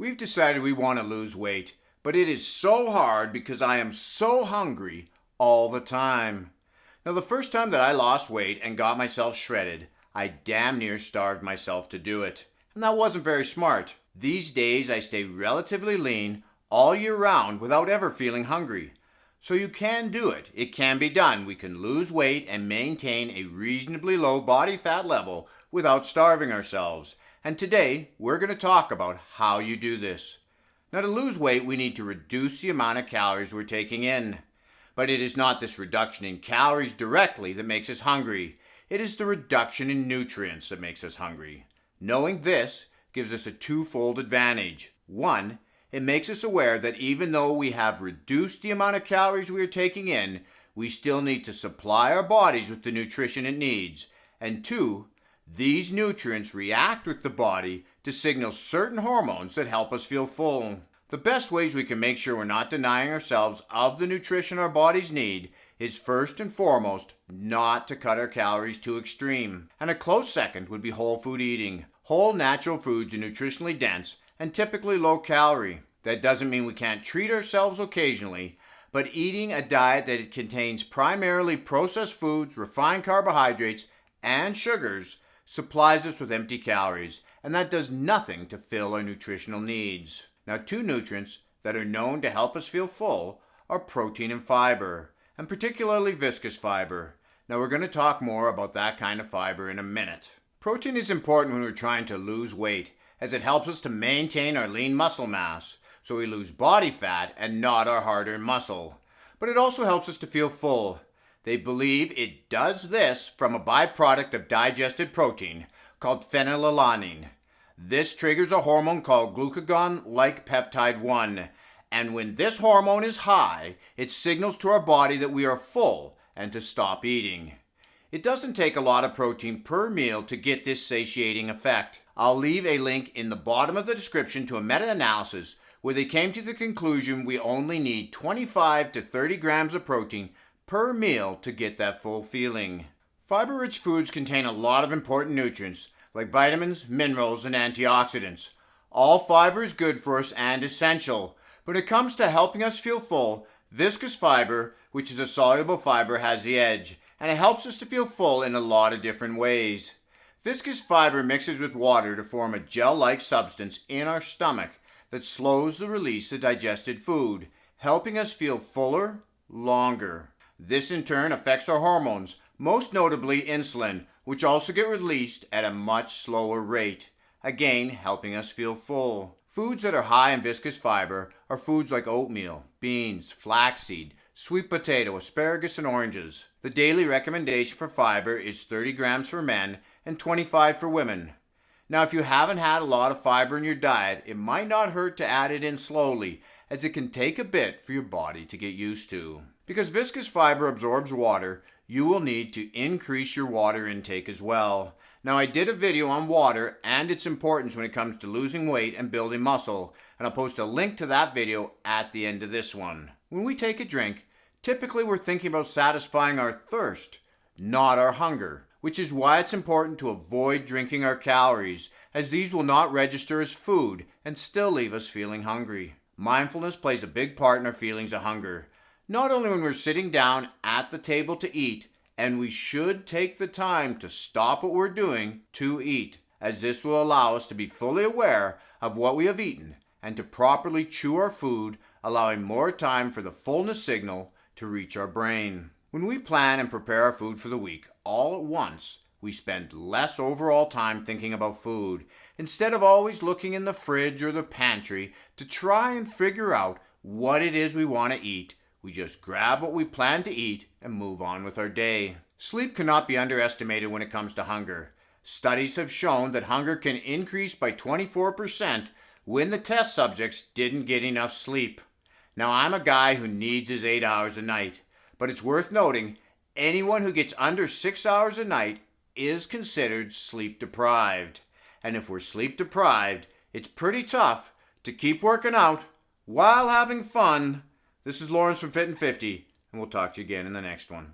We've decided we want to lose weight, but it is so hard because I am so hungry all the time. Now, the first time that I lost weight and got myself shredded, I damn near starved myself to do it. And that wasn't very smart. These days, I stay relatively lean all year round without ever feeling hungry. So you can do it. It can be done. We can lose weight and maintain a reasonably low body fat level without starving ourselves. And today, we're going to talk about how you do this. Now, to lose weight, we need to reduce the amount of calories we're taking in. But it is not this reduction in calories directly that makes us hungry. It is the reduction in nutrients that makes us hungry. Knowing this gives us a twofold advantage. One, it makes us aware that even though we have reduced the amount of calories we are taking in, we still need to supply our bodies with the nutrition it needs. And two, these nutrients react with the body to signal certain hormones that help us feel full. The best ways we can make sure we're not denying ourselves of the nutrition our bodies need is first and foremost not to cut our calories too extreme. And a close second would be whole food eating. Whole natural foods are nutritionally dense and typically low calorie. That doesn't mean we can't treat ourselves occasionally, but eating a diet that contains primarily processed foods, refined carbohydrates, and sugars supplies us with empty calories, and that does nothing to fill our nutritional needs. Now, two nutrients that are known to help us feel full are protein and fiber, and particularly viscous fiber. Now, we're going to talk more about that kind of fiber in a minute. Protein is important when we're trying to lose weight, as it helps us to maintain our lean muscle mass, so we lose body fat and not our hard-earned muscle. But it also helps us to feel full. They believe it does this from a byproduct of digested protein called phenylalanine. This triggers a hormone called glucagon-like peptide 1, and when this hormone is high, it signals to our body that we are full and to stop eating. It doesn't take a lot of protein per meal to get this satiating effect. I'll leave a link in the bottom of the description to a meta-analysis where they came to the conclusion we only need 25 to 30 grams of protein per meal to get that full feeling. Fiber-rich foods contain a lot of important nutrients like vitamins, minerals, and antioxidants. All fiber is good for us and essential. When it comes to helping us feel full, viscous fiber, which is a soluble fiber, has the edge, and it helps us to feel full in a lot of different ways. Viscous fiber mixes with water to form a gel-like substance in our stomach that slows the release of digested food, helping us feel fuller, longer. This in turn affects our hormones, most notably insulin, which also get released at a much slower rate, again helping us feel full. Foods that are high in viscous fiber are foods like oatmeal, beans, flaxseed, sweet potato, asparagus, and oranges. The daily recommendation for fiber is 30 grams for men and 25 for women. Now, if you haven't had a lot of fiber in your diet, it might not hurt to add it in slowly, as it can take a bit for your body to get used to. Because viscous fiber absorbs water, you will need to increase your water intake as well. Now, I did a video on water and its importance when it comes to losing weight and building muscle, and I'll post a link to that video at the end of this one. When we take a drink, typically we're thinking about satisfying our thirst, not our hunger, which is why it's important to avoid drinking our calories, as these will not register as food and still leave us feeling hungry. Mindfulness plays a big part in our feelings of hunger, not only when we're sitting down at the table to eat, and we should take the time to stop what we're doing to eat, as this will allow us to be fully aware of what we have eaten and to properly chew our food, allowing more time for the fullness signal to reach our brain. When we plan and prepare our food for the week all at once, we spend less overall time thinking about food, instead of always looking in the fridge or the pantry to try and figure out what it is we want to eat. We just grab what we plan to eat and move on with our day. Sleep cannot be underestimated when it comes to hunger. Studies have shown that hunger can increase by 24% when the test subjects didn't get enough sleep. Now, I'm a guy who needs his 8 hours a night, but it's worth noting anyone who gets under 6 hours a night is considered sleep deprived. And if we're sleep deprived, it's pretty tough to keep working out while having fun. This is Lawrence from Fit and 50, and we'll talk to you again in the next one.